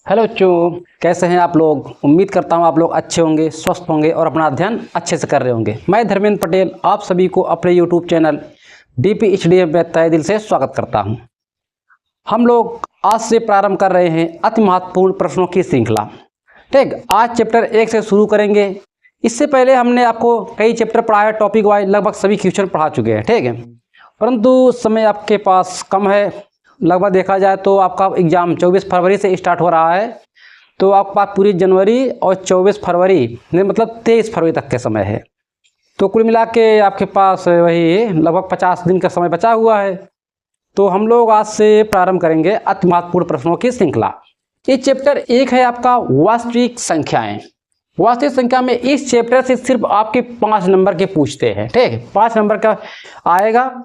Hello बच्चों, कैसे हैं आप लोग। उम्मीद करता हूं आप लोग अच्छे होंगे, स्वस्थ होंगे और अपना अध्ययन अच्छे से कर रहे होंगे। मैं धर्मेंद्र पटेल आप सभी को अपने यूट्यूब चैनल DPHDM में तहे दिल से स्वागत करता हूं। हम लोग आज से प्रारंभ कर रहे हैं अति महत्वपूर्ण प्रश्नों की श्रृंखला। ठीक, आज चैप्टर 1 से शुरू करेंगे। इससे पहले हमने आपको कई चैप्टर पढ़ाया, टॉपिक वाइज लगभग सभी क्वेश्चन पढ़ा चुके हैं। ठीक है, परंतु समय आपके पास कम है। लगभग देखा जाए तो आपका एग्ज़ाम 24 फरवरी से स्टार्ट हो रहा है, तो आपके पास पूरी जनवरी और 24 फरवरी मतलब 23 फरवरी तक के समय है। तो कुल मिला के आपके पास वही लगभग 50 दिन का समय बचा हुआ है। तो हम लोग आज से प्रारंभ करेंगे अति महत्वपूर्ण प्रश्नों की श्रृंखला। ये चैप्टर 1 है आपका वास्तविक संख्याएं। वास्तविक संख्या में इस चैप्टर से सिर्फ आपके 5 नंबर के पूछते हैं। ठीक है, 5 नंबर का आएगा।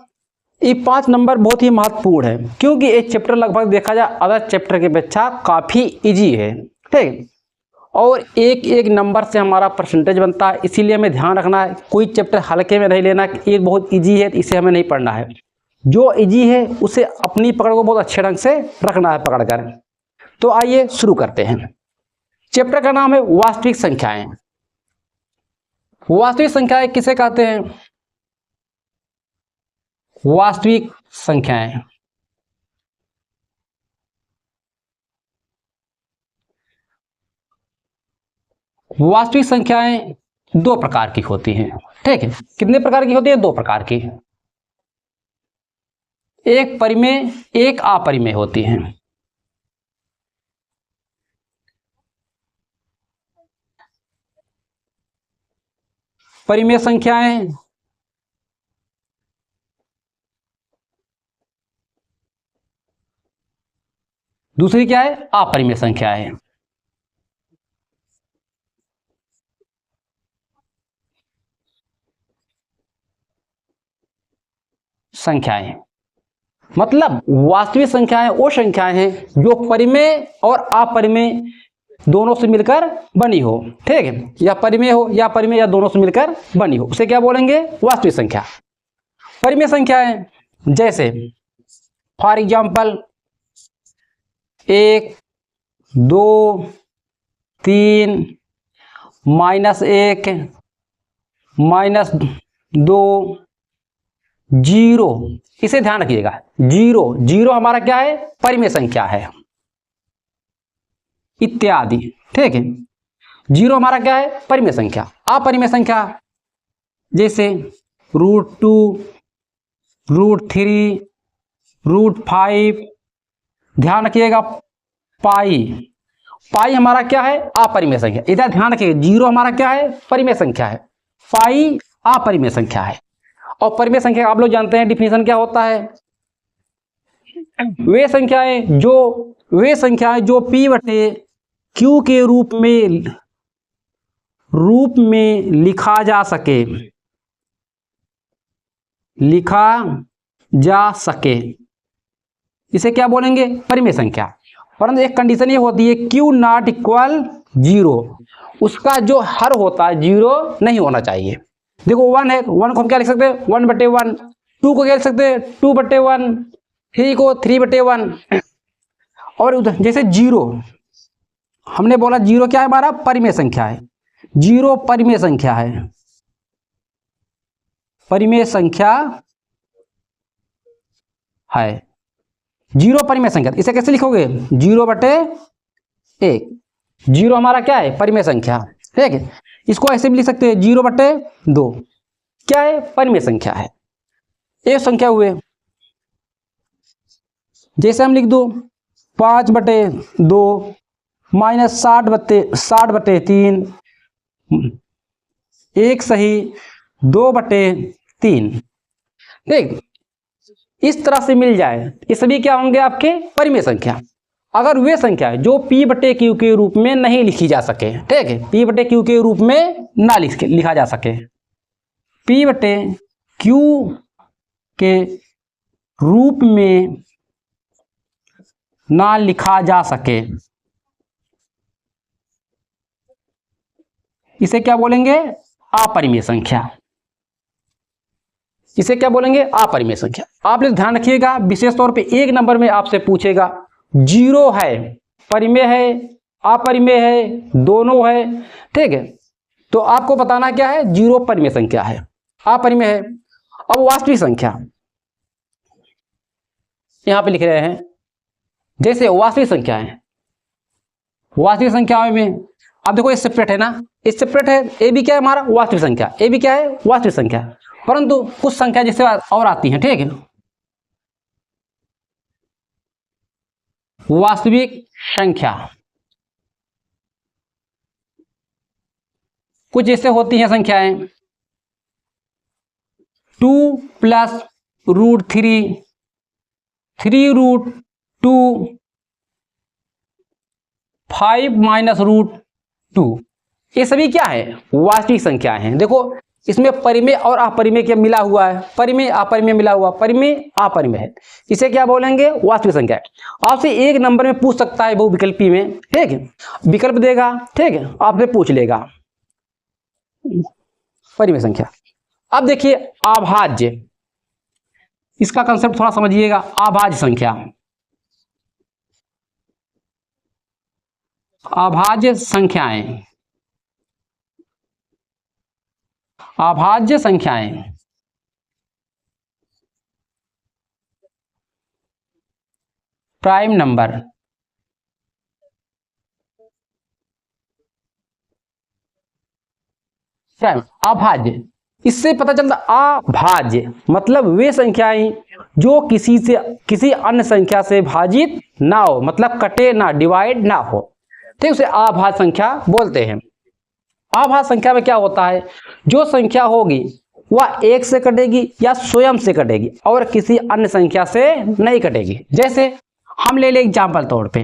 ये 5 नंबर बहुत ही महत्वपूर्ण है, क्योंकि ये चैप्टर लगभग देखा जाए अदर चैप्टर की अपेक्षा काफ़ी इजी है। ठीक, और एक एक नंबर से हमारा परसेंटेज बनता है, इसीलिए हमें ध्यान रखना है। कोई चैप्टर हल्के में नहीं लेना कि ये बहुत इजी है इसे हमें नहीं पढ़ना है। जो इजी है उसे अपनी पकड़ को बहुत अच्छे ढंग से रखना है पकड़ कर। तो आइए शुरू करते हैं। चैप्टर का नाम है वास्तविक संख्याएं। वास्तविक संख्याएं किसे कहते हैं? वास्तविक संख्याएं वास्तविक संख्याएं 2 प्रकार की होती हैं। ठीक है, कितने प्रकार की होती है? 2 प्रकार की। एक परिमेय, एक अपरिमेय होती हैं। परिमेय संख्याएं दूसरी क्या है? अपरिमेय संख्याएं। संख्याएं मतलब वास्तविक संख्याएं वो संख्याएं हैं जो परिमेय और अपरिमेय दोनों से मिलकर बनी हो। ठीक है, या परिमेय हो या परिमेय या दोनों से मिलकर बनी हो, उसे क्या बोलेंगे? वास्तविक संख्या। परिमेय संख्याएं जैसे फॉर एग्जाम्पल 1, 2, 3, -1, -2, 0। इसे ध्यान रखिएगा। 0 हमारा क्या है? परिमेय संख्या है, इत्यादि। ठीक है, 0 हमारा क्या है? परिमेय संख्या। अपरिमेय संख्या जैसे √2, √3, √5। ध्यान रखिएगा, पाई हमारा क्या है? अपरिमेय संख्या। इधर ध्यान रखिएगा, 0 हमारा क्या है? परिमेय संख्या है, पाई अपरिमेय संख्या है। और परिमेय संख्या आप लोग जानते हैं डिफिनीशन क्या होता है? वे संख्याएं जो P/Q के रूप में लिखा जा सके, इसे क्या बोलेंगे? परिमेय संख्या। परंतु एक कंडीशन ये होती है, Q ≠ 0, उसका जो हर होता है 0 नहीं होना चाहिए। देखो 1 है, 1 को हम क्या लिख सकते हैं? 1/1। 2 को क्या लिख सकते हैं? 2/1। 3 को 3/1। और जैसे 0 हमने बोला, 0 क्या है? हमारा परिमेय संख्या है। 0 परिमेय संख्या है, परिमेय संख्या है। 0 परिमेय संख्या, इसे कैसे लिखोगे? 0/1। 0 हमारा क्या है? परिमेय संख्या। ठीक है, इसको ऐसे भी लिख सकते हैं 0/2। क्या है? परिमेय संख्या है। एक संख्या हुए, जैसे हम लिख दो 5/2 -60/3, 1 सही 2/3। ठीक, इस तरह से मिल जाए, ये सभी क्या होंगे? आपके परिमेय संख्या। अगर वे संख्या है जो P/Q के रूप में नहीं लिखी जा सके, ठीक है, P/Q के रूप में ना लिखा जा सके, P/Q के रूप में ना लिखा जा सके, इसे क्या बोलेंगे? अपरिमेय संख्या। इसे क्या बोलेंगे? अपरिमेय संख्या। आप लोग ध्यान रखिएगा, विशेष तौर पे एक नंबर में आपसे पूछेगा 0 है परिमेय है, अपरिमेय है, दोनों है। ठीक है, तो आपको बताना क्या है, जीरो परिमेय संख्या है, अपरिमेय है। अब वास्तविक संख्या यहां पे लिख रहे हैं, जैसे वास्तविक संख्या है, वास्तविक संख्याओं में अब देखो ये सेपरेट है ना, ये सेपरेट है, ए भी क्या है हमारा वास्तविक संख्या, ए भी क्या है वास्तविक संख्या, परंतु कुछ संख्या जैसे और आती हैं। ठीक है, वास्तविक संख्या कुछ जैसे होती हैं संख्याएं 2 plus root 3, 3 root 2, 5 minus root 2, ये सभी क्या है वास्तविक संख्या हैं। देखो इसमें परिमेय और अपरिमेय क्या मिला हुआ है, परिमेय अपरिमेय मिला हुआ, परिमेय अपरिमेय है, इसे क्या बोलेंगे वास्तविक संख्या। आपसे एक नंबर में पूछ सकता है बहुविकल्पी में, ठीक है, विकल्प देगा, ठीक है, आपसे पूछ लेगा परिमेय संख्या। अब देखिए अभाज्य, इसका कंसेप्ट थोड़ा समझिएगा। अभाज्य संख्या, अभाज्य संख्याएं, अभाज्य संख्याएं प्राइम नंबर, प्राइम अभाज्य, इससे पता चलता अभाज्य मतलब वे संख्याएं जो किसी से किसी अन्य संख्या से भाजित ना हो, मतलब कटे ना, डिवाइड ना हो, ठीक, उसे अभाज्य संख्या बोलते हैं। अभाज्य संख्या में क्या होता है, जो संख्या होगी वह एक से कटेगी या स्वयं से कटेगी और किसी अन्य संख्या से नहीं कटेगी। जैसे हम ले एग्जाम्पल तौर पे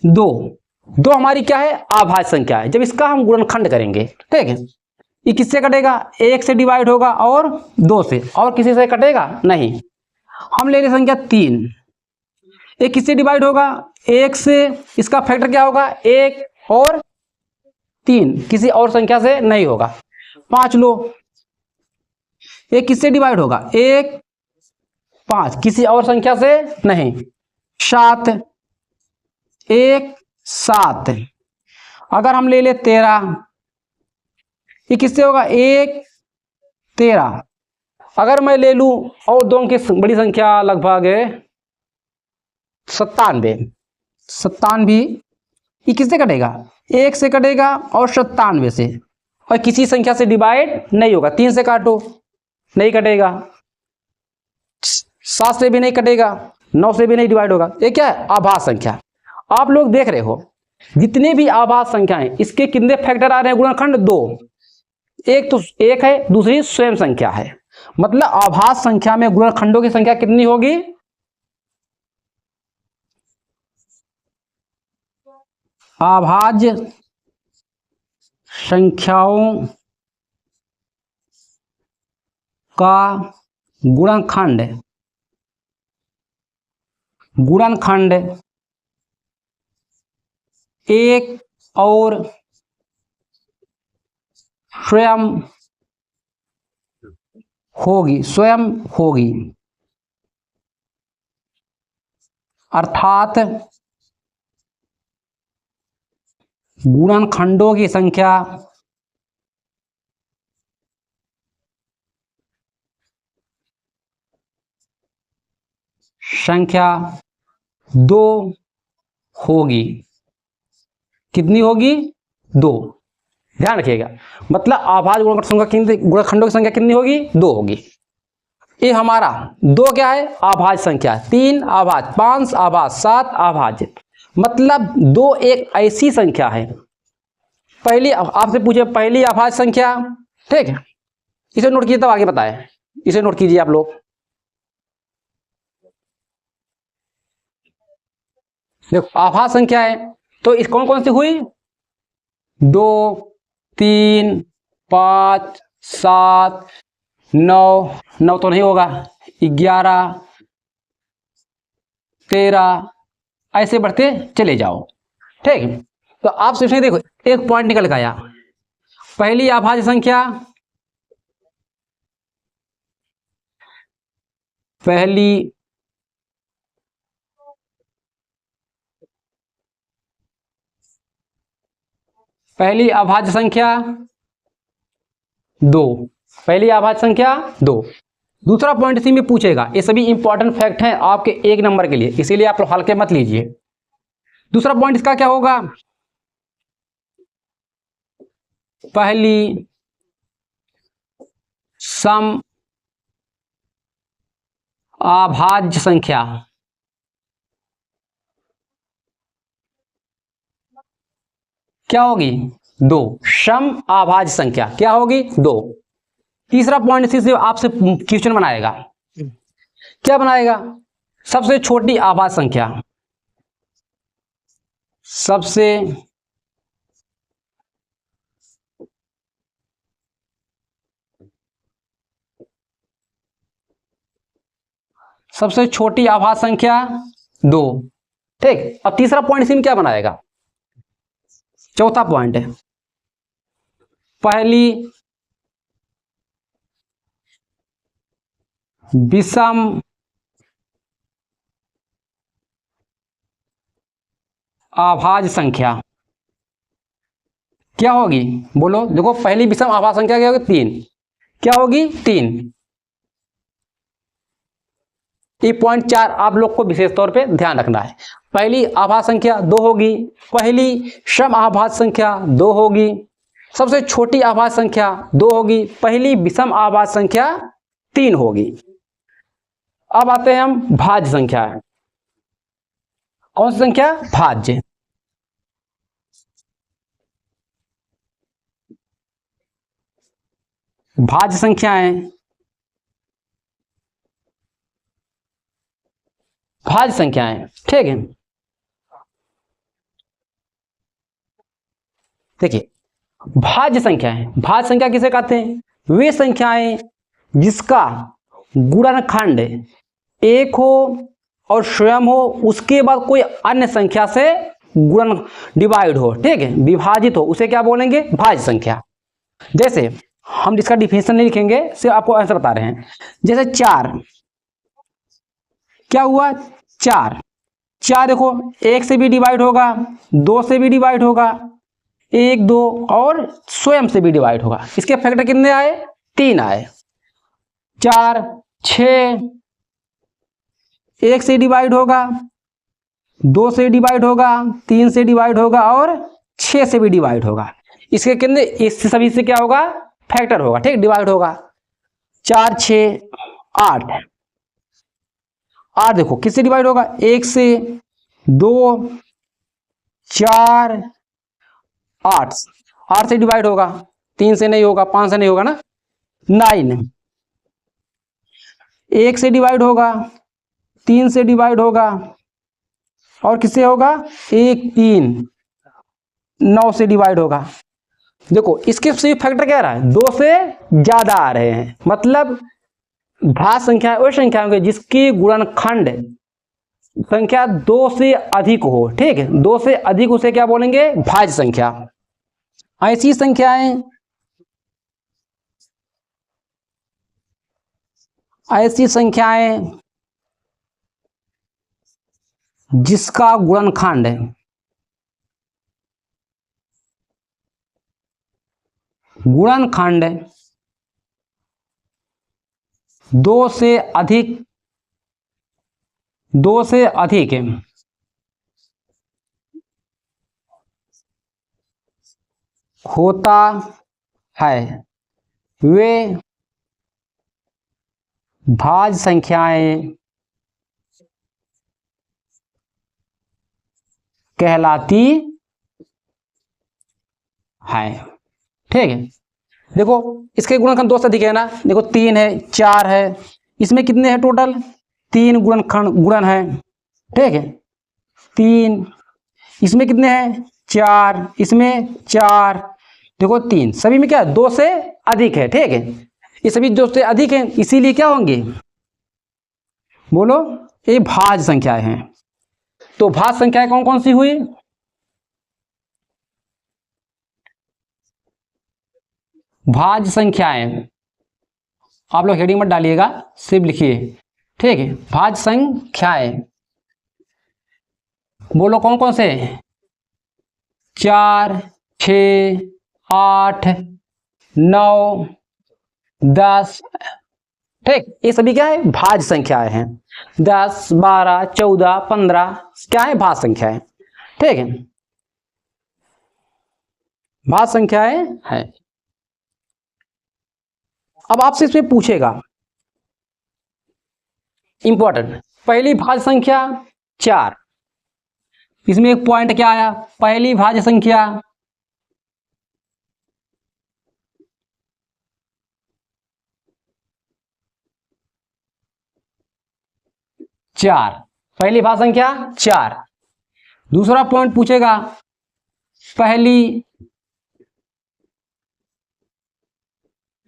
दो, दो हमारी क्या है अभाज्य संख्या है, जब इसका हम गुणनखंड करेंगे, ठीक है, ये किससे कटेगा, एक से डिवाइड होगा और दो से, और किसी से कटेगा नहीं। हम ले संख्या 3, एक किससे डिवाइड होगा, एक से, इसका फैक्टर क्या होगा, एक और 3, किसी और संख्या से नहीं होगा। 5 लो, एक किससे डिवाइड होगा, एक 5, किसी और संख्या से नहीं। 7, एक 7, अगर हम ले 13, ये किससे होगा, एक 13, अगर मैं ले लूं और दो अंक की बड़ी संख्या लगभग 97, 97 ये किससे कटेगा, एक से कटेगा और 97 से, और किसी संख्या से डिवाइड नहीं होगा। 3 से काटो नहीं कटेगा, 7 से भी नहीं कटेगा, 9 से भी नहीं डिवाइड होगा। ये क्या है अभाज्य संख्या। आप लोग देख रहे हो जितने भी अभाज्य संख्याएं इसके कितने फैक्टर आ रहे हैं गुणनखंड, 2, एक तो एक है, दूसरी स्वयं संख्या है, मतलब अभाज्य संख्या में गुणनखंडों की संख्या कितनी होगी, अभाज्य संख्याओं का गुणनखंड, गुणनखंड एक और स्वयं होगी, स्वयं होगी, अर्थात गुणनखंडों की संख्या संख्या 2 होगी। कितनी होगी, 2, ध्यान रखिएगा, मतलब अभाज्य गुणनखंडों की संख्या कितनी होगी, 2 होगी। ये हमारा 2 क्या है अभाज्य संख्या, 3 अभाज्य, 5 अभाज्य, 7 अभाज्य, मतलब 2 एक ऐसी संख्या है, पहली आपसे पूछे पहली अभाज्य संख्या, ठीक है, इसे नोट कीजिए तब आगे बताएं, इसे नोट कीजिए आप लोग। देखो अभाज्य संख्या है तो इस कौन कौन सी हुई, 2, 3, 5, 7, 9, 9 तो नहीं होगा, 11, 13, ऐसे बढ़ते चले जाओ, ठीक है। तो आप सिर्फ देखो एक पॉइंट निकल गया, पहली अभाज्य संख्या, पहली पहली अभाज्य संख्या 2, पहली अभाज्य संख्या 2। दूसरा पॉइंट इसी में पूछेगा, ये सभी इंपॉर्टेंट फैक्ट हैं आपके 1 नंबर के लिए, इसीलिए आप लोग हल्के मत लीजिए। दूसरा पॉइंट इसका क्या होगा, पहली सम अभाज्य संख्या क्या होगी, 2। सम अभाज्य संख्या क्या होगी, 2। तीसरा पॉइंट इसी से आपसे क्वेश्चन बनाएगा, क्या बनाएगा, सबसे छोटी अभाज्य संख्या, सबसे छोटी अभाज्य संख्या 2। ठीक, अब तीसरा पॉइंट इसी में क्या बनाएगा, चौथा पॉइंट है पहली विषम अभाज्य संख्या क्या होगी, बोलो, देखो पहली विषम अभाज्य संख्या क्या होगी, 3, क्या होगी, 3। ये पॉइंट 4 आप लोग को विशेष तौर पे ध्यान रखना है। पहली अभाज्य संख्या 2 होगी, पहली सम अभाज्य संख्या 2 होगी, सबसे छोटी अभाज्य संख्या 2 होगी, पहली विषम अभाज्य संख्या 3 होगी। अब आते हैं हम भाज्य संख्या, कौन सी संख्या, भाज्य। भाज्य संख्याएं, भाज्य संख्याएं, ठीक है। देखिए भाज्य संख्याएं, भाज्य संख्या किसे कहते हैं, वे संख्याएं जिसका गुणनखंड 1 हो और स्वयं हो, उसके बाद कोई अन्य संख्या से गुणन डिवाइड हो, ठीक है, विभाजित हो, उसे क्या बोलेंगे, भाज्य संख्या। जैसे हम इसका डिफिनेशन नहीं लिखेंगे, सिर्फ आपको आंसर बता रहे हैं। जैसे 4, क्या हुआ, 4 देखो 1 से भी डिवाइड होगा, 2 से भी डिवाइड होगा, 1 2 और स्वयं से भी डिवाइड होगा। इसके फैक्टर कितने आए, 3 आए। 4 6 1 से डिवाइड होगा, 2 से डिवाइड होगा, 3 से डिवाइड होगा और 6 से भी डिवाइड होगा। इसके कितने, इससे सभी से क्या होगा, फैक्टर होगा, ठीक, डिवाइड होगा। 4 6 8, 8 देखो किससे डिवाइड होगा, 1 से, 2 4 8, 8 से डिवाइड होगा, 3 से नहीं होगा, 5 से नहीं होगा ना। 9 1 से डिवाइड होगा, 3 से डिवाइड होगा और किससे होगा, 1 3 9 से डिवाइड होगा। देखो इसके सिर्फ फैक्टर क्या आ रहा है, 2 से ज्यादा आ रहे हैं, मतलब भाज्य संख्या वो संख्या होंगे जिसकी गुणनखंड संख्या 2 से अधिक हो, ठीक है, 2 से अधिक उसे क्या बोलेंगे, भाज्य संख्या। ऐसी संख्याएं, ऐसी संख्याएं जिसका गुणनखंड 2 से अधिक, 2 से अधिक होता है, वे भाज्य संख्याएं कहलाती है, ठीक है। देखो इसके गुणनखंड 2 से अधिक है ना, देखो 3 है, 4 है, इसमें कितने हैं टोटल, 3 गुणन है, ठीक है, 3, इसमें कितने हैं, 4, इसमें 4, देखो 3, सभी में क्या है, 2 से अधिक है, ठीक है, ये सभी 2 से अधिक हैं, इसीलिए क्या होंगे, बोलो, ये भाज्य संख्याएं हैं। तो भाज्य संख्याएं कौन कौन सी हुई, भाज्य संख्याएं, आप लोग हेडिंग मत डालिएगा, सिर्फ लिखिए, ठीक है। भाज्य संख्याएं बोलो कौन कौन से, 4 6, 8, 9, 10। ठीक, ये सभी क्या है, भाज्य संख्याएं हैं। 10, 12, 14, 15 क्या है, भाज्य संख्याएं। ठीक है, भाज्य संख्याएं हैं। अब आपसे इसमें पूछेगा इंपॉर्टेंट, पहली भाज्य संख्या 4, इसमें एक पॉइंट क्या आया, पहली भाज्य संख्या 4, पहली भाज्य संख्या 4। दूसरा पॉइंट पूछेगा पहली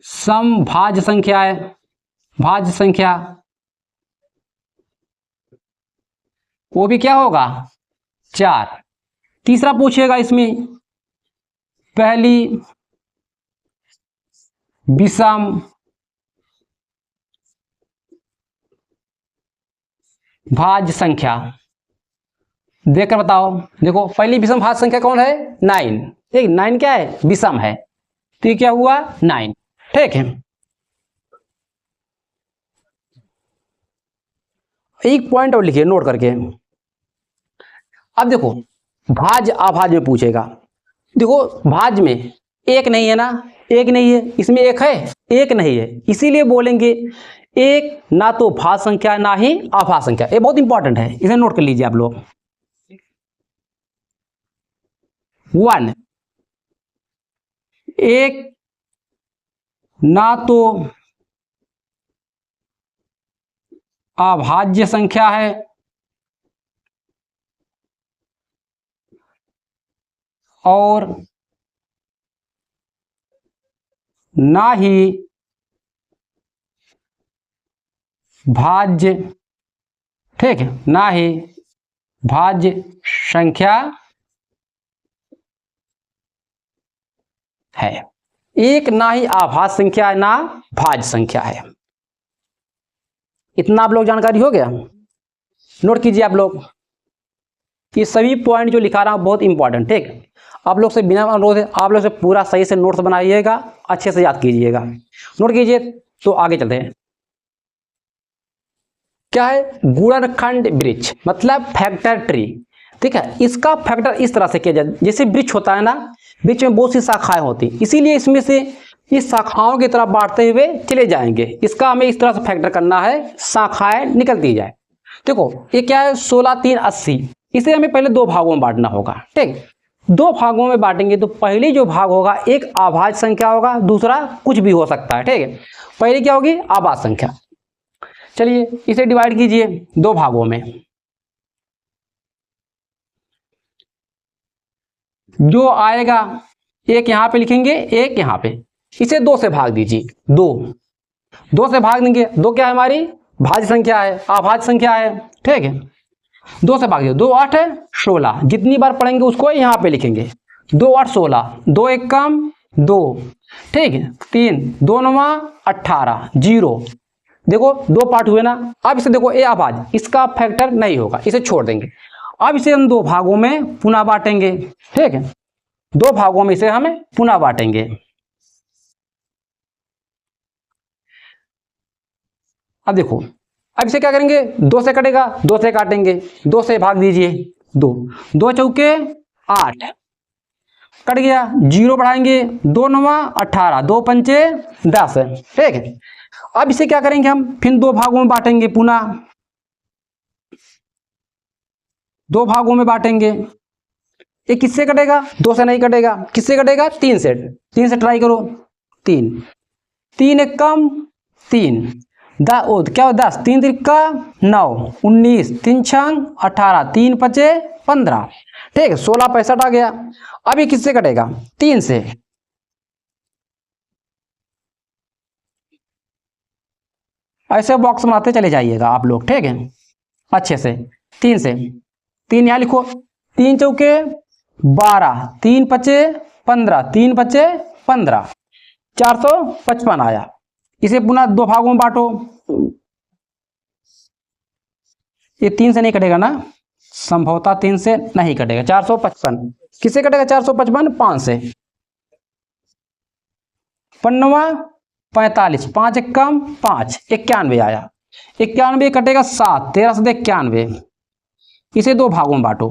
समभाज्य संख्या है, भाज्य संख्या, वो भी क्या होगा 4। तीसरा पूछेगा इसमें पहली विषम भाज्य संख्या, देखकर बताओ। देखो पहली विषम भाज्य संख्या कौन है, 9। ठीक, 9 क्या है, विषम है, तो ये क्या हुआ 9। ठीक है, एक पॉइंट और लिखिए नोट करके। अब देखो भाज्य अभाज्य में पूछेगा, देखो भाज्य में एक नहीं है ना, एक नहीं है, इसमें एक है, एक नहीं है, इसीलिए बोलेंगे एक ना तो भाज्य संख्या ना ही अभाज्य संख्या। ये बहुत इंपॉर्टेंट है, इसे नोट कर लीजिए आप लोग। 1 एक ना तो अभाज्य संख्या है और ना ही भाज्य, ठीक है, ना ही भाज्य संख्या है। एक ना ही अभाज्य संख्या ना भाज्य संख्या है। इतना आप लोग जानकारी हो गया, नोट कीजिए आप लोग। ये सभी पॉइंट जो लिखा रहा हूं बहुत इंपॉर्टेंट। ठीक, आप लोग से बिना अनुरोध है, आप लोग से पूरा सही से नोट्स बनाइएगा, अच्छे से याद कीजिएगा, नोट कीजिए। तो आगे चलते हैं। क्या है, गुणनखंड वृक्ष मतलब फैक्टर ट्री। ठीक है, इसका फैक्टर इस तरह से किया जाए, जैसे वृक्ष होता है ना, वृक्ष में बहुत सी शाखाएं होती, इसीलिए इसमें से इस शाखाओं की तरफ बांटते हुए चले जाएंगे। इसका हमें इस तरह से फैक्टर करना है, शाखाएं निकलती जाए। देखो ये क्या है, 16, 3, 80। इसे हमें पहले दो भागों में बांटना होगा। ठीक, दो भागों में बांटेंगे तो पहले जो भाग होगा एक अभाज्य संख्या होगा, दूसरा कुछ भी हो सकता है। ठीक है, पहले क्या होगी, अभाज्य संख्या। चलिए इसे डिवाइड कीजिए दो भागों में। जो आएगा एक यहां पे लिखेंगे, एक यहां पे, इसे 2 से भाग दीजिए। 2 से भाग देंगे, 2 क्या है, हमारी भाज्य संख्या है, अभाज्य संख्या है। ठीक है, 2 से भाग दिया, 2 8 16, जितनी बार पढ़ेंगे उसको यहां पे लिखेंगे। 2 8 16, 2 1 कम 2, ठीक है, 3 2 9 18 0। देखो 2 पार्ट हुए ना। अब इसे देखो, ए अभाज्य, इसका फैक्टर नहीं होगा, इसे छोड़ देंगे। अब इसे हम 2 भागों में पुनः बांटेंगे। ठीक है, 2 भागों में इसे हमें पुनः बांटेंगे। अब देखो, अब इसे क्या करेंगे, 2 से कटेगा, 2 से काटेंगे, 2 से भाग दीजिए, 2 2 चौके 8, कट गया, 0 बढ़ाएंगे, 2 9 18, 2 पंचे 10। ठीक है, अब इसे क्या करेंगे, हम फिर 2 भागों में बांटेंगे, पुनः 2 भागों में बांटेंगे। ये किससे कटेगा, 2 से नहीं कटेगा, किससे कटेगा, 3 से। 3 से ट्राई करो, 3 3 1 कम 3, क्या हो 10, 3 3 9 19, 3 6 18, 3 5 15। ठीक है, 16 65 आ गया। अब ये किससे कटेगा, 3 से। ऐसे बॉक्स बनाते चले जाइएगा आप लोग। ठीक है, अच्छे से 3 से। 3 यहां लिखो, 3 चौके 12, 3 पचे 15, 3 पचे 15, 455 आया। इसे पुनः 2 भागों में बांटो। ये 3 से नहीं कटेगा ना, संभवतः 3 से नहीं कटेगा, 455। किससे कटेगा 455? 5 से। 55 45, 5 एकम 5, 91 आया। 91 कटेगा 7, 13 से 91, इसे 2 भागों में बांटो,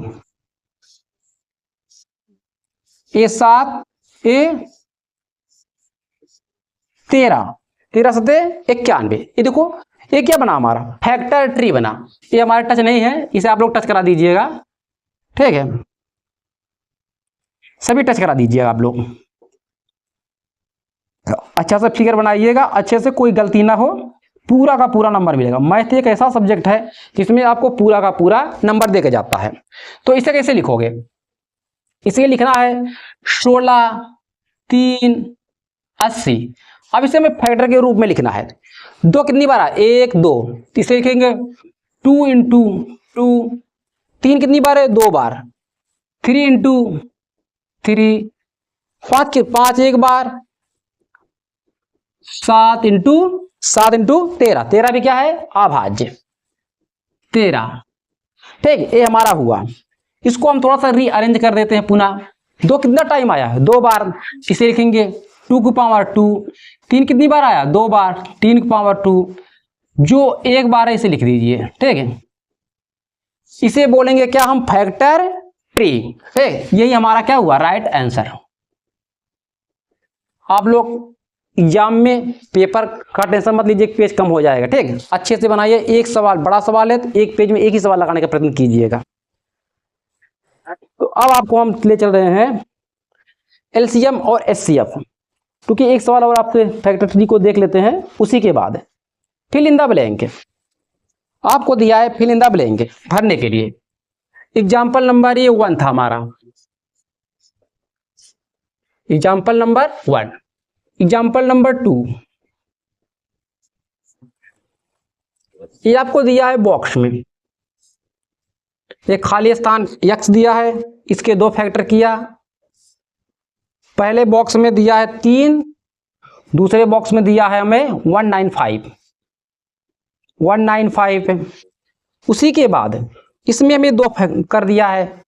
A7 A13, 13 से 91। ये देखो ये क्या बना, हमारा फैक्टर ट्री बना। ये हमारा टच नहीं है, इसे आप लोग टच करा दीजिएगा, ठीक है, सभी टच करा दीजिएगा आप लोग। अच्छा से फिगर बनाइएगा, अच्छे से, कोई गलती ना हो, पूरा का पूरा नंबर मिलेगा। मैथ एक ऐसा सब्जेक्ट है जिसमें आपको पूरा का पूरा नंबर देके जाता है। तो इसे कैसे लिखोगे? इसे लिखना है 16 3 80। अब इसे हमें फैक्टर के रूप में लिखना है। 2 कितनी बार है? 1 2, इसे लिखेंगे 2 इंटू 2। 3 कितनी बार है? 2 बार। 3 इंटू 3, 5 एक बार। 7 इंटू 13, 13 भी क्या है? अभाज्य 13, ठीक। ये हमारा हुआ। इसको हम थोड़ा सा रीअरेंज कर देते हैं पुनः। 2 कितना टाइम आया है? 2 बार, इसे लिखेंगे 2 की पावर 2। 3 कितनी बार आया? 2 बार, 3 की पावर 2। जो एक बार है इसे लिख दीजिए, ठीक है। इसे बोलेंगे क्या हम? फैक्टर ट्री, ठीक। यही हमारा क्या हुआ? Right answer. आप लोग एग्जाम में पेपर का टेंशन मत लीजिए, पेज कम हो जाएगा, ठीक। अच्छे से बनाइए। एक सवाल, बड़ा सवाल है तो एक पेज में एक ही सवाल लगाने का प्रयत्न कीजिएगा। तो अब आपको हम ले चल रहे हैं एलसीएम और एचसीएफ, क्योंकि एक सवाल और आपसे फैक्टर ट्री को देख लेते हैं, उसी के बाद फिल इन द ब्लैंक आपको दिया है। फिल इन द ब्लैंक भरने के लिए एग्जाम्पल नंबर ये 1 था हमारा, एग्जाम्पल नंबर 1। एग्जाम्पल नंबर 2 ये आपको दिया है बॉक्स में, एक खाली स्थान x दिया है, इसके 2 फैक्टर किया। पहले बॉक्स में दिया है 3, दूसरे बॉक्स में दिया है हमें 195। उसी के बाद इसमें हमें 2 कर दिया है।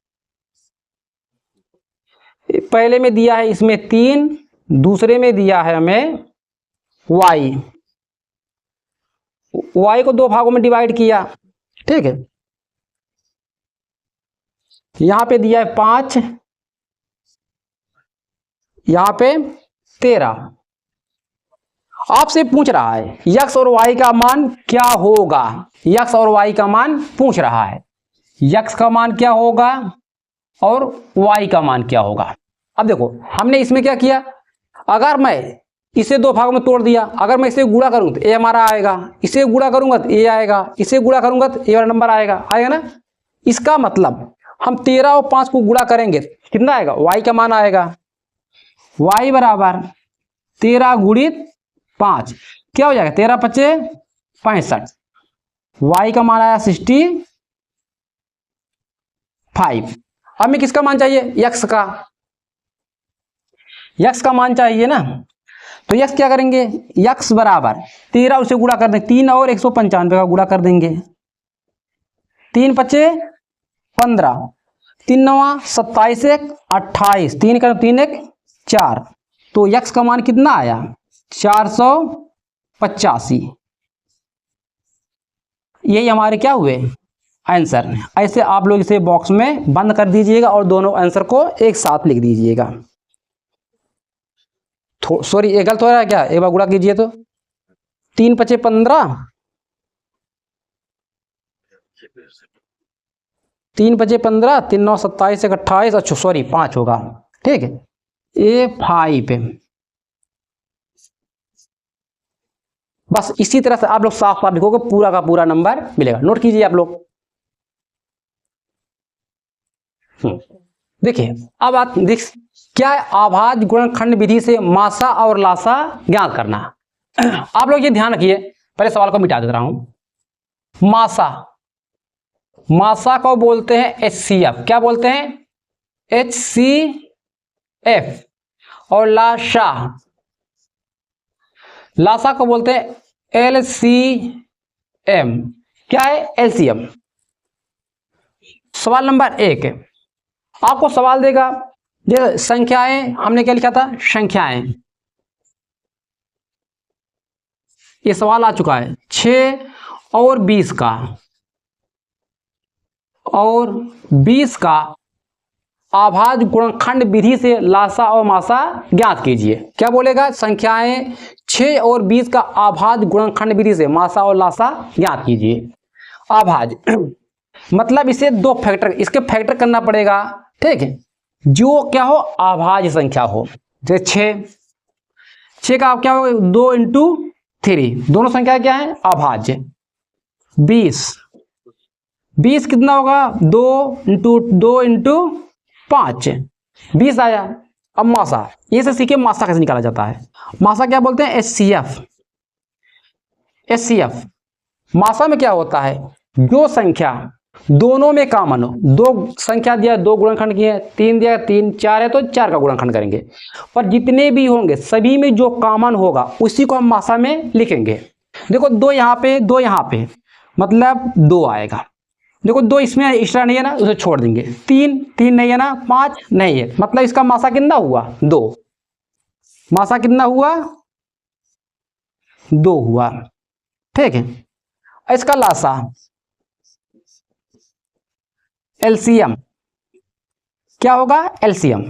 पहले में दिया है इसमें 3, दूसरे में दिया है हमें y को 2 भागों में डिवाइड किया, ठीक है। यहां पे दिया है 5, यहां पे 13। आपसे पूछ रहा है x और y का मान क्या होगा। x और y का मान पूछ रहा है, x का मान क्या होगा और y का मान क्या होगा। अब देखो हमने इसमें क्या किया, अगर मैं इसे 2 भागों में तोड़ दिया, अगर मैं इसे गुणा करूं तो a हमारा आएगा, इसे गुणा करूंगा तो a आएगा, इसे गुणा करूंगा तो a वाला नंबर आएगा ना। इसका मतलब हम 13 और 5 को गुणा करेंगे कितना आएगा? y का मान आएगा। y बराबर 13 गुणित 5 क्या हो जाएगा? 13 पचे 65। y का मान आया 65। हमें किसका मान चाहिए? x का। x का मान चाहिए ना, तो x क्या करेंगे? x बराबर 13 उसे गुणा कर देंगे, 3 और 195 का गुणा कर देंगे। 3 पचे 15, 3 9 27, 1 28, 3 का 3 1 4। तो x का मान कितना आया? 485। यही हमारे क्या हुए? आंसर। ऐसे आप लोग इसे बॉक्स में बंद कर दीजिएगा और दोनों आंसर को एक साथ लिख दीजिएगा। सॉरी ये गलत हो रहा है क्या? एक बार गुणा कीजिए तो 3 पचे 15, 3 पचे 15, 3 9 27, 1 28, अच्छा सॉरी 5 होगा, ठीक है। ये 5 बस इसी तरह से आप लोग साफ साफ लिखोगे, पूरा का पूरा नंबर मिलेगा। नोट कीजिए आप लोग। देखिए अब आप देख क्या है, आभाज्य गुणनखंड विधि से मासा और लासा ज्ञात करना। आप लोग ये ध्यान रखिए, पहले सवाल को मिटा दे रहा हूं। मासा को बोलते हैं HCF। क्या बोलते हैं? HCF। और लासा को बोलते हैं LCM। क्या है? LCM। सवाल नंबर 1, आपको सवाल देगा, जैसे संख्याएं, हमने क्या लिखा था, संख्याएं, ये सवाल आ चुका है 6 और 20 का, और 20 का अभाज्य गुणनखंड विधि से लासा और मासा ज्ञात कीजिए। क्या बोलेगा, संख्याएं 6 और 20 का अभाज्य गुणनखंड विधि से मासा और लासा ज्ञात कीजिए। अभाज्य मतलब इसे दो फैक्टर, इसके फैक्टर करना पड़ेगा, ठीक है, जो क्या हो, अभाज्य संख्या हो। जैसे 6 का क्या हो, 2 इंटू 3, दोनों संख्या क्या है, अभाज्य। 20 कितना होगा, 2 इंटू 5, 20 आया। अब मासा, ये से सीखे मासा कैसे निकाला जाता है। मासा क्या बोलते हैं, एचसीएफ। मासा में क्या होता है, जो संख्या दोनों में कॉमन हो, दो संख्या दिया, 2 गुणनखंड किए, 3 दिया, 3, 4 है तो 4 का गुणनखंड करेंगे, पर जितने भी होंगे सभी में जो कॉमन होगा उसी को हम मासा में लिखेंगे। देखो 2 यहाँ पे, 2 यहाँ पे, मतलब 2 आएगा। देखो 2 इसमें एक्स्ट्रा नहीं है ना, उसे छोड़ देंगे। 3 नहीं है ना, 5 नहीं है, मतलब इसका मासा कितना हुआ, 2। मासा कितना हुआ, 2 हुआ, ठीक है। इसका लासा, एलसीएम क्या होगा, एलसीएम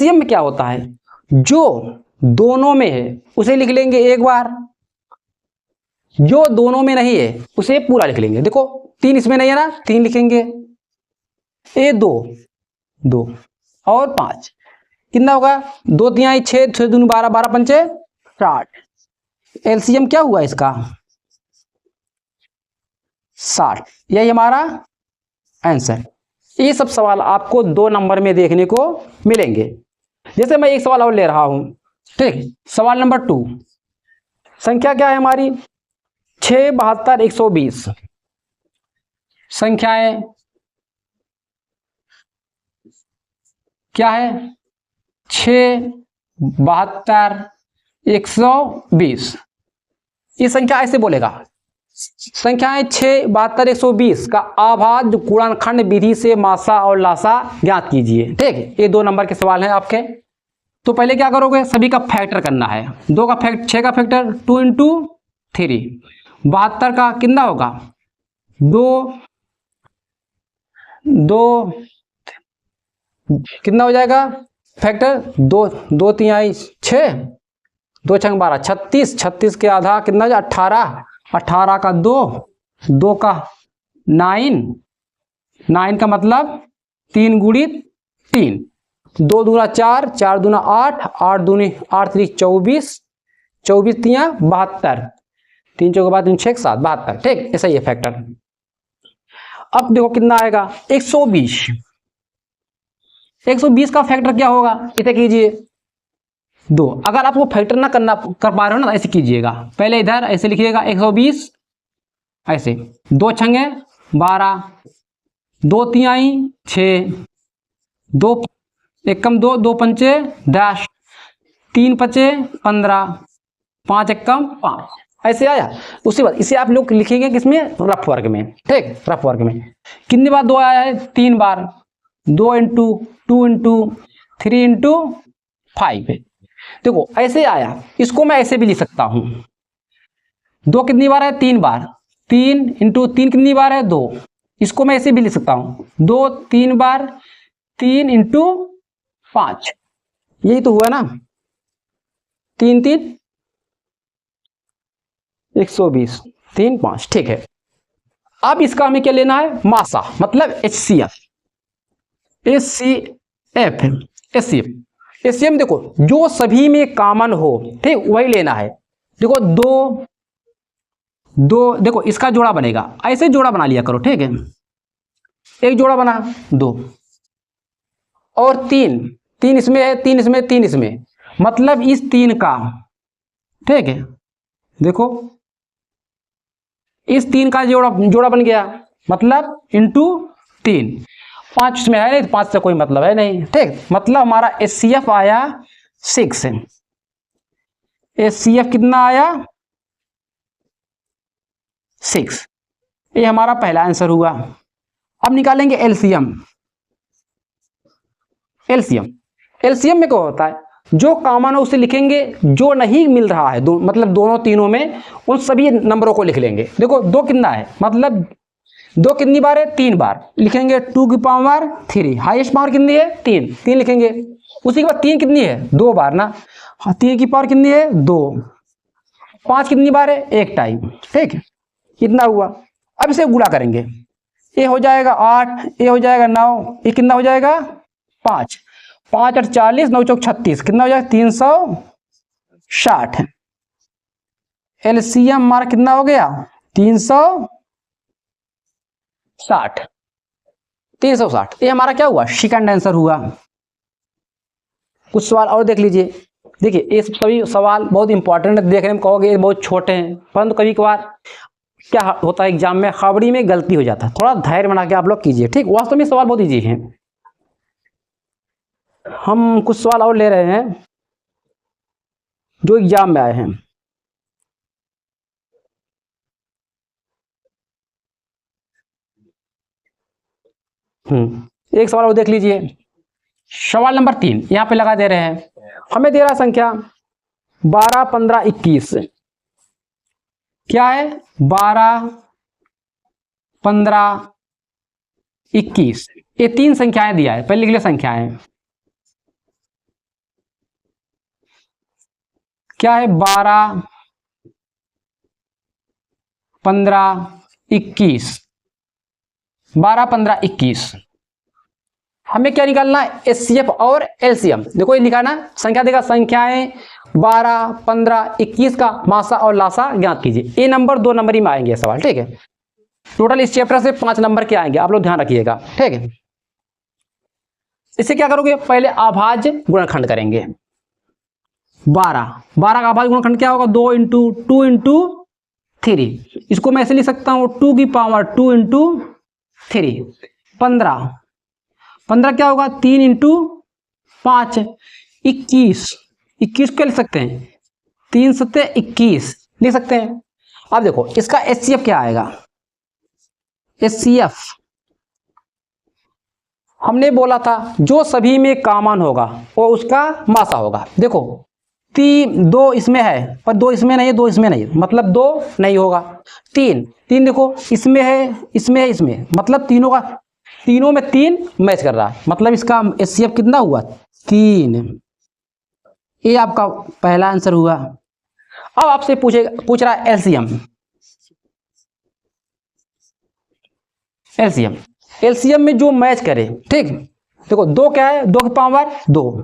में क्या होता है, जो दोनों में है उसे लिख लेंगे एक बार, जो दोनों में नहीं है उसे पूरा लिख लेंगे। देखो 3 इसमें नहीं है ना, 3 लिखेंगे, 2 और 5 कितना होगा, 2 3 6, 6 दूनी 12, 12 पंचे 60। एलसीएम क्या हुआ इसका, 60। यही हमारा आंसर। ये सब सवाल आपको 2 नंबर में देखने को मिलेंगे। जैसे मैं एक सवाल और ले रहा हूं, ठीक। सवाल नंबर 2, संख्या क्या है हमारी, 6, 72, 120। संख्याएं क्या है, 6, 72, 120। ये संख्या ऐसे बोलेगा, संख्याएं 6, 72, 120 का अभाज्य गुणनखंड विधि से मासा और लासा ज्ञात कीजिए, ठीक है। ये 2 नंबर के सवाल हैं आपके। तो पहले क्या करोगे, सभी का फैक्टर करना है। 2 का फैक्टर, 6 का फैक्टर 2 इंटू 3, 72 का कितना होगा, 2 कितना हो जाएगा फैक्टर, 2 3 6, 2 6 12, 36, 36 के आधा कितना हो जाए 18, 18 का 2 का 9 का मतलब 3 गुणित 3, 2 दूना 4, 4 दूना 8, 8 दूनी 8 3 24, 24 3 72, 3 चौके बाद 3 6 7 72, ठीक। ऐसा ही है फैक्टर। अब देखो कितना आएगा, 120 का फैक्टर क्या होगा, इसे कीजिए 2। अगर आपको फैक्टर ना कर पा रहे हो ना, ऐसे कीजिएगा, पहले इधर ऐसे लिखिएगा 120, ऐसे 2 छंगे 12, 2 3 6, 2 1 कम 2, 2 पंचे 10, 3 पचे 15, 5 1 कम 5, ऐसे आया। उसी बात इसे आप लोग लिखेंगे किसमें, रफ वर्क में, ठीक। रफ वर्क में कितनी बार 2 आया है, 3 बार, 2 इंटू 2 इंटू 3 इंटू 5 है। देखो ऐसे आया, इसको मैं ऐसे भी लिख सकता हूं, 2 कितनी बार है, 3 बार, 3 इंटू 3 कितनी बार है, 2। इसको मैं ऐसे भी लिख सकता हूं, 2 3 बार, 3 इंटू 5, यही तो हुआ ना, 3 3 120, 3 5, ठीक है। अब इसका हमें क्या लेना है, मासा मतलब एचसीएफ। एचसीएफ देखो जो सभी में कॉमन हो, ठीक, वही लेना है। देखो 2 देखो इसका जोड़ा बनेगा, ऐसे जोड़ा बना लिया करो, ठीक है। एक जोड़ा बना 2 और 3 इसमें है, 3 इसमें, 3 इसमें, मतलब इस 3 का, ठीक है। देखो इस 3 का जोड़ा बन गया, मतलब इंटू 3, 5 इसमें है नहीं, 5 से कोई मतलब है नहीं, ठीक। मतलब हमारा एचसीएफ आया 6। एचसीएफ कितना आया, 6। ये हमारा पहला आंसर हुआ। अब निकालेंगे एलसीएम। एलसीएम एलसीएम में क्या होता है, जो कॉमन है उसे लिखेंगे, जो नहीं मिल रहा है मतलब दोनों तीनों में, उन सभी नंबरों को लिख लेंगे। देखो दो कितना है, मतलब दो कितनी बार है, 3 बार लिखेंगे। 2 की पावर 3, हाईएस्ट पावर कितनी है, 3, 3 लिखेंगे। उसी के बाद 3 कितनी है, 2 बार ना, 3 की पावर कितनी है, 2। 5 कितनी बार है, 1 टाइम, ठीक है, कितना हुआ। अब इसे गुणा करेंगे, ये हो जाएगा 8, ये हो जाएगा 9, ये कितना हो जाएगा 5, 5 8 40, 9 चौक 36, कितना हो जाएगा 360। एलसीएम हमारा कितना हो गया, 360। 360 ये हमारा क्या हुआ, सेकंड आंसर हुआ। कुछ सवाल और देख लीजिए। देखिए ये सभी सवाल बहुत इंपॉर्टेंट है, देखने में कहोगे बहुत छोटे हैं, परंतु कभी कभार क्या होता है एग्जाम में खबरी में गलती हो जाता है, थोड़ा धैर्य बना के आप लोग कीजिए, ठीक। वास्तव में सवाल बहुत ईजी है। हम कुछ सवाल और ले रहे हैं जो एग्जाम में आए हैं। एक सवाल और देख लीजिए। सवाल नंबर 3 यहां पे लगा दे रहे हैं, हमें दे रहा संख्या 12 15 21, क्या है 12 15 21, ये 3 संख्याएं दिया है। पहले लिख ले संख्याएं, क्या है 12 15 21, 12 15 21। हमें क्या निकालना है, एचसीएफ और एलसीएम। देखो ये लिखा ना, संख्या देगा, संख्याएं 12 15 21 का मासा और लासा ज्ञात कीजिए। ये नंबर 2 नंबर ही में आएंगे सवाल, ठीक है। टोटल इस चैप्टर से 5 नंबर के आएंगे, आप लोग ध्यान रखिएगा, ठीक है। इसे क्या करोगे, पहले अभाज्य गुणनखंड करेंगे। 12 का अभाज्य गुणनखंड क्या होगा, 2 इंटू 2 इंटू 3, इसको मैं ऐसे लिख सकता हूं 2 की पावर 2 इंटू 3। 15 क्या होगा, 3 इंटू 5। 21 क्या लिख सकते हैं, 3 सत्ते 21 लिख सकते हैं। अब देखो इसका एचसीएफ क्या आएगा, एचसीएफ हमने बोला था जो सभी में कॉमन होगा वो उसका मासा होगा। देखो 2 इसमें है पर 2 इसमें नहीं है, 2 इसमें नहीं है, मतलब 2 नहीं होगा। 3 देखो इसमें है, इसमें है, इसमें, मतलब तीनों में 3 मैच कर रहा है, मतलब इसका एचसीएफ कितना हुआ, 3। ये आपका पहला आंसर हुआ। अब आपसे पूछ रहा है एलसीएम में जो मैच करे, ठीक। देखो 2 क्या है, 2 की पावर 2,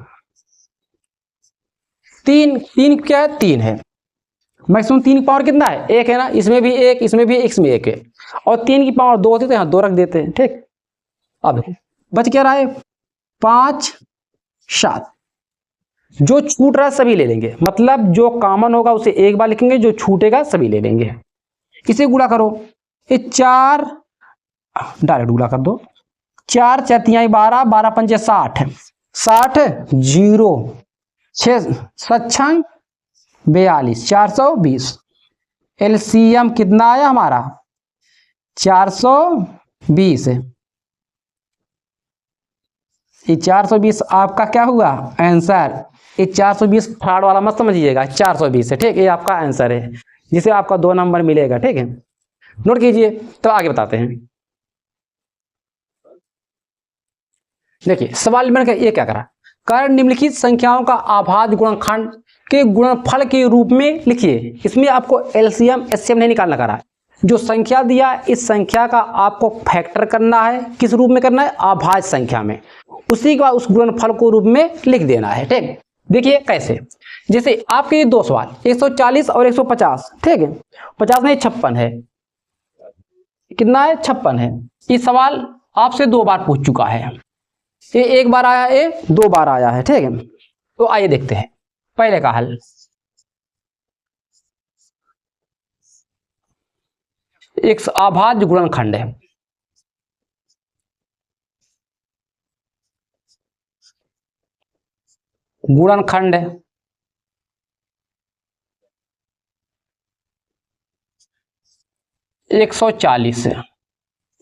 3 क्या है, 3 है, मैक्सिमम 3 की पावर कितना है, 1 है ना, इसमें भी 1, इसमें भी 1, इसमें 1 है, और 3 की पावर 2 होती है तो यहाँ 2 रख देते हैं, ठीक। अब बच क्या रहा है, 5 7। जो छूट रहा है सभी ले लेंगे, मतलब जो कॉमन होगा उसे एक बार लिखेंगे, जो छूटेगा सभी ले लेंगे। इसे गुणा करो, ये 4 डायरेक्ट गुणा कर दो, 4 4 12, 12 पंचे 60, 60 0 6 7 42, 420। एलसीएम कितना आया हमारा, 420 है। ये 420 आपका क्या हुआ आंसर। ये 420 थर्ड वाला मत समझिएगा, 420 है, ठीक। ये आपका आंसर है जिसे आपका 2 नंबर मिलेगा, ठीक है। नोट कीजिए, तो आगे बताते हैं। देखिए सवाल मैंने ये क्या करा, कारण निम्नलिखित संख्याओं का अभाज्य गुणनखंड के गुणनफल के रूप में लिखिए। इसमें आपको एलसीएम एचसीएम नहीं निकालना करा, जो संख्या दिया इस संख्या का आपको फैक्टर करना है, किस रूप में करना है, अभाज्य संख्या में, उसी के बाद उस गुणनफल को रूप में लिख देना है, ठीक। देखिए कैसे, जैसे आपके ये 2 सवाल 140 और 150, ठीक है, 50 नहीं 56 है, कितना है 56 है। ये सवाल आपसे 2 बार पूछ चुका है, ये 1 बार आया, ये 2 बार आया है, ठीक है। तो आइए देखते हैं पहले का हल। एक अभाज्य गुणनखंड है, गुणनखंड है, एक 140 है,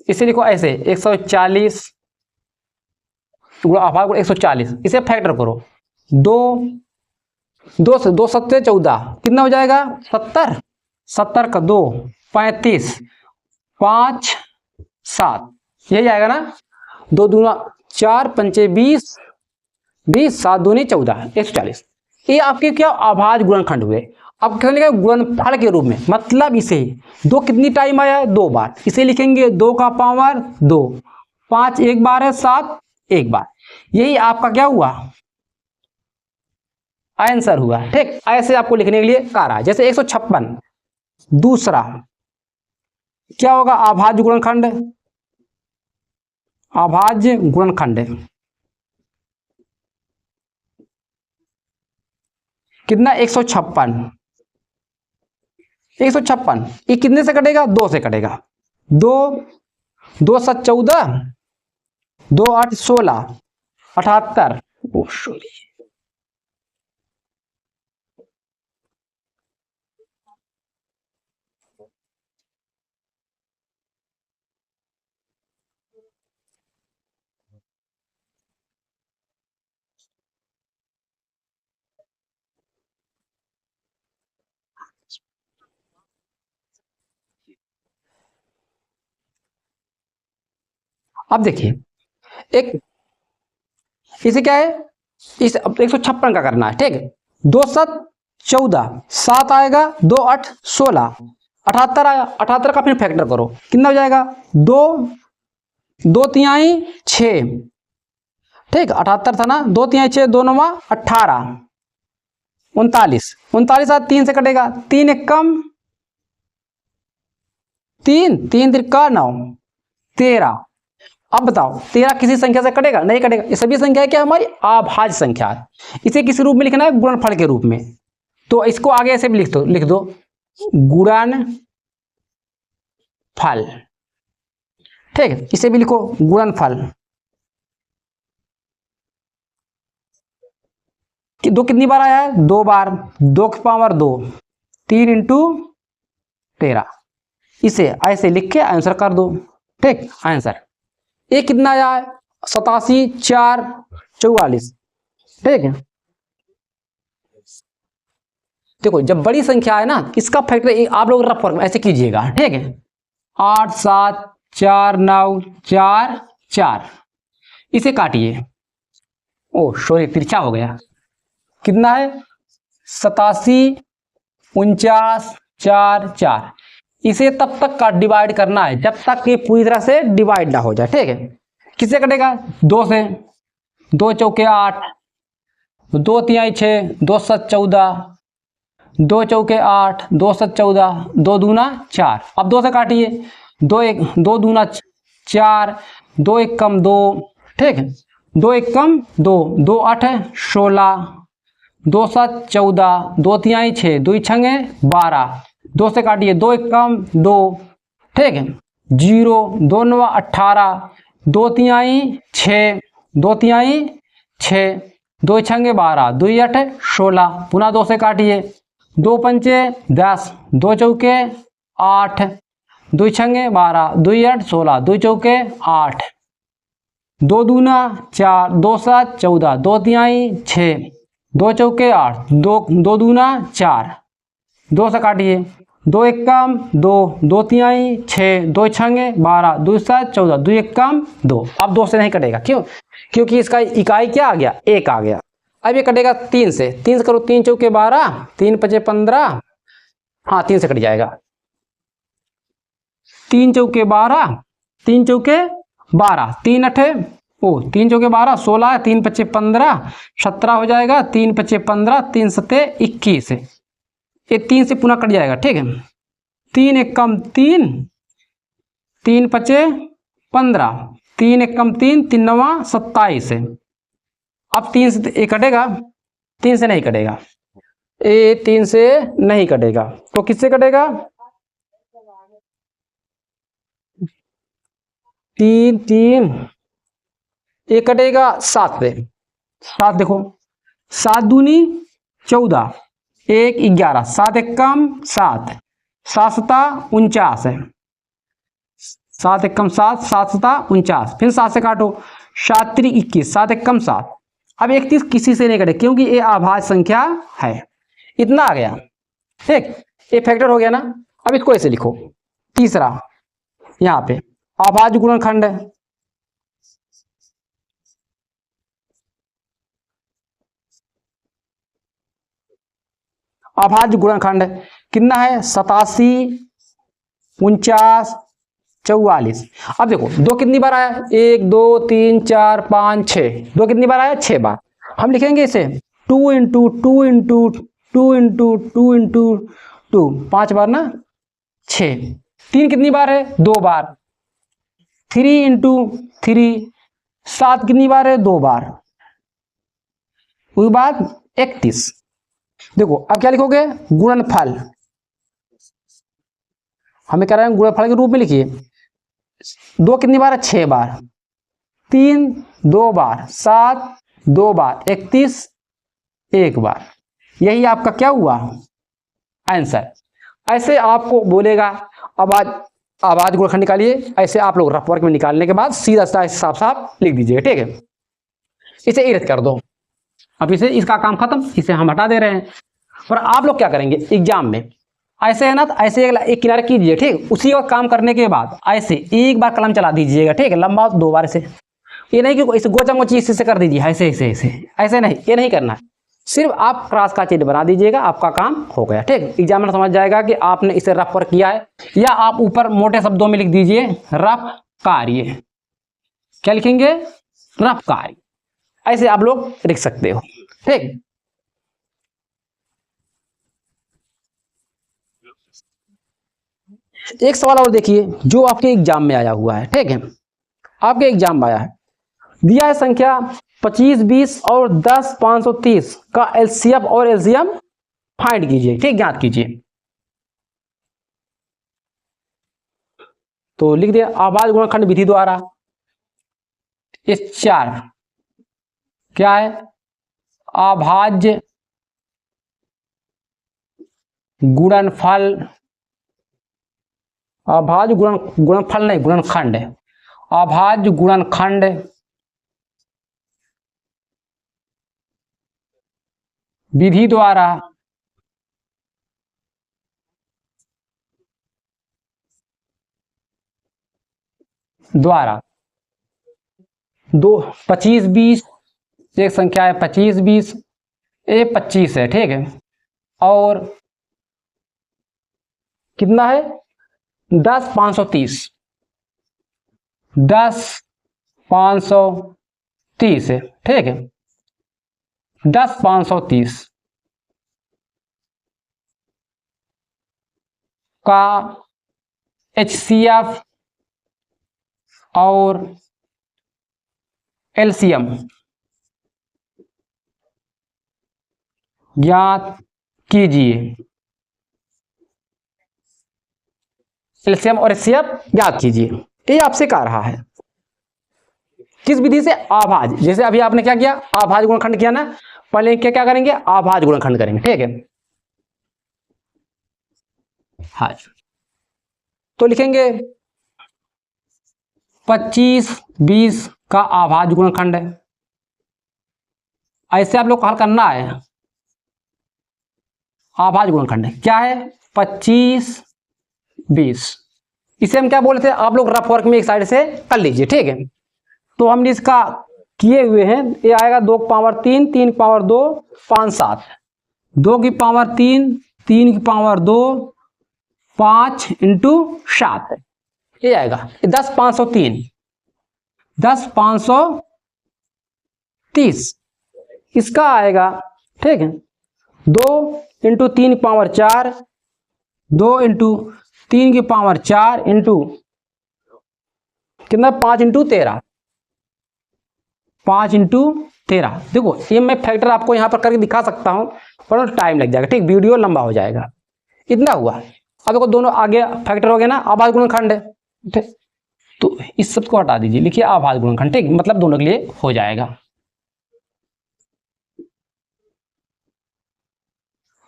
इसे लिखो ऐसे 140 आभाज्य गुणन 140, इसे फैक्टर करो। 2 सत्ते 14, कितना हो जाएगा 70, 70 का 2 35, 5 7, यही आएगा ना। 2 दूना 4 पंचे 20, 20 7 दूनी 14, 140। ये आपके क्या अभाज्य गुणनखंड हुए। अब क्या लिखेंगे गुणनफल के रूप में, मतलब इसे 2 कितनी टाइम आया है 2 बार, इसे लिखेंगे 2 का पावर 2, 5 एक बार है, 7 एक बार। यही आपका क्या हुआ आंसर हुआ। ठीक, ऐसे आपको लिखने के लिए कह रहा है। जैसे 156 दूसरा क्या होगा अभाज्य गुणनखंड, अभाज्य गुणनखंड कितना 156, 156 ये कितने से कटेगा 2 से कटेगा। 2 2 7 14, 2 8 16, 78। अब देखिए एक इसे क्या है, इस 156 का करना है। ठीक है, 2 7 14, 7 आएगा, 2 8 16, 78 आया, 78 का फिर फैक्टर करो, कितना हो जाएगा 2 2 तिहाई 6। ठीक, 78 था ना, 2 तिहाई 6, 2 9 18, 39, 39 आज 3 से कटेगा, 3 एक कम 3, 3 तिरका 9, 13। अब बताओ 13 किसी संख्या से कटेगा नहीं कटेगा, ये सभी संख्या है क्या हमारी अभाज्य संख्या है। इसे किस रूप में लिखना है गुणनफल के रूप में, तो इसको आगे ऐसे भी लिख दो गुणनफल। ठीक है, इसे भी लिखो गुणनफल। 2 कितनी बार आया है 2 बार, 2 की पावर 2, 3 इंटू 13, इसे ऐसे लिख के आंसर कर दो। ठीक, आंसर ये कितना आया है 87 4 44। ठीक है, देखो जब बड़ी संख्या है ना इसका फैक्टर आप लोग रफ फॉर्म ऐसे कीजिएगा। ठीक है, 8 7 4 9 4 4, इसे काटिए। ओ सॉरी तिरछा हो गया, कितना है 87 49 4 4। इसे तब तक का डिवाइड करना है जब तक ये पूरी तरह से डिवाइड ना हो जाए। ठीक है, किससे कटेगा 2 से, 2 चौके 8, 2 तिहाई 6, 2 7 14, 2 चौके 8, 2 7 14, 2 दूना 4। अब 2 से काटिए, 2 दूना 4, 2 एक कम 2। ठीक है, 2 एक कम 2, 2 8 16, 2 7 14, 2 तिहाई 6, 2 छंगे 12, 2 से काटिए, 2 एक कम 2। ठीक है, 0, 2 9 18, 2 तिहाई 6, 2 तिहाई 6, 2 छंगे 12, 2 8 16, पुनः 2 से काटिए, 2 पंचे 10, 2 चौके 8, 2 छंगे 12, 2 8 16, 2 चौके 8, 2 दूना 4, 2 7 14, 2 तिहाई 6, 2 चौके 8, 2 दूना 4, 2 से काटिए, 2 एक कम 2, 2 तिहाई 6, 2 छंगे 12, 2 7 14, 2 एक कम 2। अब 2 से नहीं कटेगा, क्यों? क्योंकि इसका इकाई क्या आ गया 1 आ गया। अब ये कटेगा 3 से, 3 से करो, 3 चौके 12, 3 पचे 15, हाँ 3 से कट जाएगा, 3 चौके 12, 3 चौके 12, 3 अठे 3 चौके 12 16, 3 पचे 15 17 हो जाएगा, 3 पचे 15, 3 सत्ते 21, ये 3 से पुनः कट जाएगा। ठीक है, 3 एक कम 3, 3 पचे 15, 3 एक कम 3, 3 नवा 27। अब 3 से ये कटेगा, 3 से नहीं कटेगा, ये 3 से नहीं कटेगा, तो किससे कटेगा 3 3, ये कटेगा 7 से। 7 देखो, 7 दूनी 14, 1 11, 7 एक कम 7, 7 सता 49, 7 एकम 7, 7 सता 49, फिर 7 से काटो, 7 3 21, 7 एकम 7। अब 31 किसी से नहीं कटे क्योंकि ये अभाज्य संख्या है। इतना आ गया, ठीक, ये फैक्टर हो गया ना। अब इसको ऐसे लिखो, तीसरा यहाँ पे अभाज्य गुणनखंड है, अभाज्य गुणनखंड कितना है, 87 49 44। अब देखो दो कितनी बार आया, 1 2 3 4 5 6, दो कितनी बार आया, 6 बार। हम लिखेंगे इसे 2 इंटू 2 इंटू 2 इंटू 2 इंटू 2, 5 बार ना 6। 3 कितनी बार है, 2 बार। 3 इंटू 3, 7 कितनी बार है, 2 बार। उसके बाद 31। देखो अब क्या लिखोगे, गुणनफल, हमें कह रहे हैं गुणनफल के रूप में लिखिए। 2 कितनी बार है, 6 बार। 3 2 बार, 7 2 बार, 31 1 बार। यही आपका क्या हुआ, आंसर। ऐसे आपको बोलेगा अभाज्य गुणनखंड निकालिए, ऐसे आप लोग रफ वर्क में निकालने के बाद सीधा साफ साफ लिख दीजिए, ठीक है। इसे इरत कर दो, अब इसे इसका काम खत्म, इसे हम हटा दे रहे हैं। और आप लोग क्या करेंगे एग्जाम में, ऐसे है ना, तो ऐसे एक किनारे कीजिए, ठीक। उसी का काम करने के बाद ऐसे एक बार कलम चला दीजिएगा, ठीक है, लंबा 2 बार से। ये नहीं कि इसे गोचा मोची इससे कर दीजिए, ऐसे ऐसे ऐसे ऐसे नहीं, ये नहीं करना है। सिर्फ आप क्रॉस का चिन्ह बना दीजिएगा, आपका काम हो गया, ठीक। एग्जामिनर समझ जाएगा कि आपने इसे रफ वर्क किया है। या आप ऊपर मोटे शब्दों में लिख दीजिए रफ कार्य। क्या लिखेंगे, रफ कार्य। ऐसे आप लोग लिख सकते हो, ठीक। एक सवाल और देखिए जो आपके एग्जाम में आया हुआ है, ठीक है। आपके एग्जाम में आया है, दिया है संख्या 25 20 और 10 530 का एलसीएम और एलसीएम फाइंड कीजिए, ठीक, ज्ञात कीजिए। तो लिख दिया अभाज्य गुणनखंड विधि द्वारा। इस 4 क्या है, अभाज्य गुणनफल, अभाज्य गुणनफल नहीं, गुणनखंड है, अभाज्य गुणनखंड विधि द्वारा दो 25 20, एक संख्या है 25 20, ये 25 है, ठीक है। और कितना है, 10 530, 10 530 है, ठीक है। 10 530 का HCF और एलसीएम ज्ञात कीजिए। एलसीएम और एचसीएफ ज्ञात कीजिए, ये आपसे कह रहा है। किस विधि से, अभाज्य। जैसे अभी आपने क्या किया, अभाज्य गुणनखंड किया ना, पहले क्या क्या करेंगे, अभाज्य गुणनखंड करेंगे, ठीक है। हाँ, तो लिखेंगे 25 20 का अभाज्य गुणनखंड है। ऐसे आप लोग को हल करना है, अभाज्य गुणनखंड क्या है, 25 20। इसे हम क्या बोले थे, आप लोग रफ वर्क में एक साइड से कर लीजिए, ठीक है। तो हमने इसका किए हुए हैं, ये आएगा 2 की पावर 3 3 की पावर 2 5 7, 2 की पावर 3 3 की पावर 2 5 इंटू 7, ये आएगा 10 503, 10 530 इसका आएगा, ठीक है। 2 इंटू 3 की पावर 4, 2 इंटू 3 की पावर 4 इंटू कितना, 5 इंटू 13, 5 इंटू 13। देखो ये मैं फैक्टर आपको यहां पर करके दिखा सकता हूं, पर टाइम लग जाएगा, ठीक, वीडियो लंबा हो जाएगा। इतना हुआ। अब देखो दोनों आगे फैक्टर हो गया ना, अभाज्य गुणनखंड है, ठीक। तो इस सब को हटा दीजिए, लिखिए अभाज्य गुणनखंड, ठीक, मतलब दोनों के लिए हो जाएगा।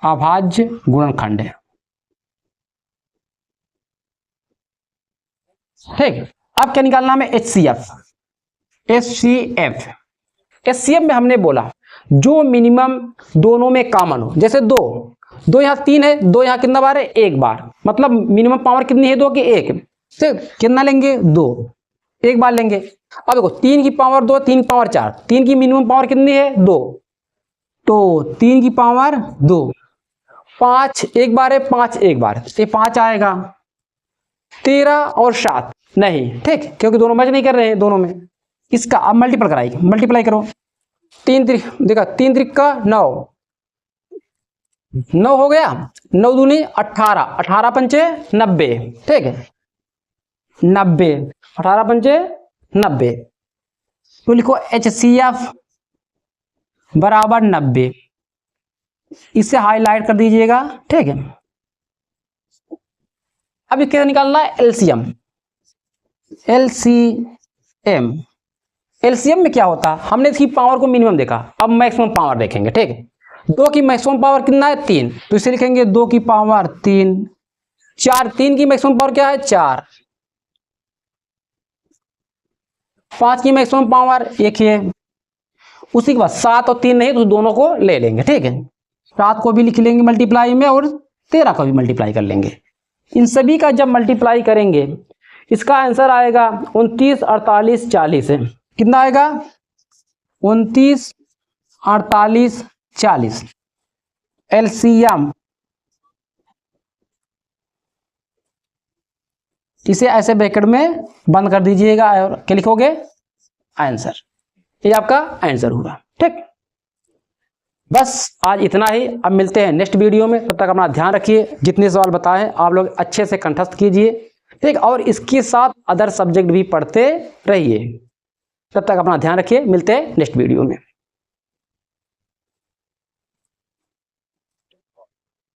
अभाज्य गुणनखंड है, ठीक। अब क्या निकालना हमें, HCF। HCF में हमने बोला जो मिनिमम दोनों में कॉमन हो, जैसे दो यहाँ 3 है, दो यहाँ कितना बार है, एक बार, मतलब मिनिमम पावर कितनी है दो की, एक। ठीक, कितना लेंगे, 2, एक बार लेंगे। अब देखो 3 की पावर 2, 3 की पावर 4, 3 की मिनिमम पावर कितनी है, 2, तो 3 की पावर 2, 5 एक बार है, 5 एक बार, ये 5 आएगा। 13 और 7 नहीं, ठीक, क्योंकि दोनों मैच नहीं कर रहे हैं दोनों में। इसका अब मल्टीप्लाई करो, 3 देखा, 3 त्रिका 9 हो गया, 9 दूनी 18, 18 पंचे 90, ठीक है, 90, 18 पंचे 90, तो लिखो HCF बराबर 90, इसे हाईलाइट कर दीजिएगा, ठीक है। अब क्या निकालना है, LCM। LCM में क्या होता है, हमने इसकी पावर को मिनिमम देखा, अब मैक्सिमम पावर देखेंगे, ठीक है। 2 की मैक्सिमम पावर कितना है, 3, तो इसे लिखेंगे 2 की पावर 3। 4, 3 की मैक्सिमम पावर क्या है, 4। 5 की मैक्सिमम पावर 1 है। उसी के बाद 7 और 3 नहीं, तो दोनों को ले लेंगे, ठीक है। 7 को भी लिख लेंगे मल्टीप्लाई में, और 13 को भी मल्टीप्लाई कर लेंगे। इन सभी का जब मल्टीप्लाई करेंगे, इसका आंसर आएगा 29, 48, 40 है। कितना आएगा, 29, 48, 40। LCM, इसे ऐसे ब्रैकेट में बंद कर दीजिएगा और क्या लिखोगे, आंसर। ये आपका आंसर हुआ, ठीक। बस आज इतना ही, अब मिलते हैं नेक्स्ट वीडियो में। तब तक अपना ध्यान रखिए, जितने सवाल बताए आप लोग अच्छे से कंठस्थ कीजिए, ठीक, और इसके साथ अदर सब्जेक्ट भी पढ़ते रहिए। तब तक अपना ध्यान रखिए, मिलते हैं नेक्स्ट वीडियो में।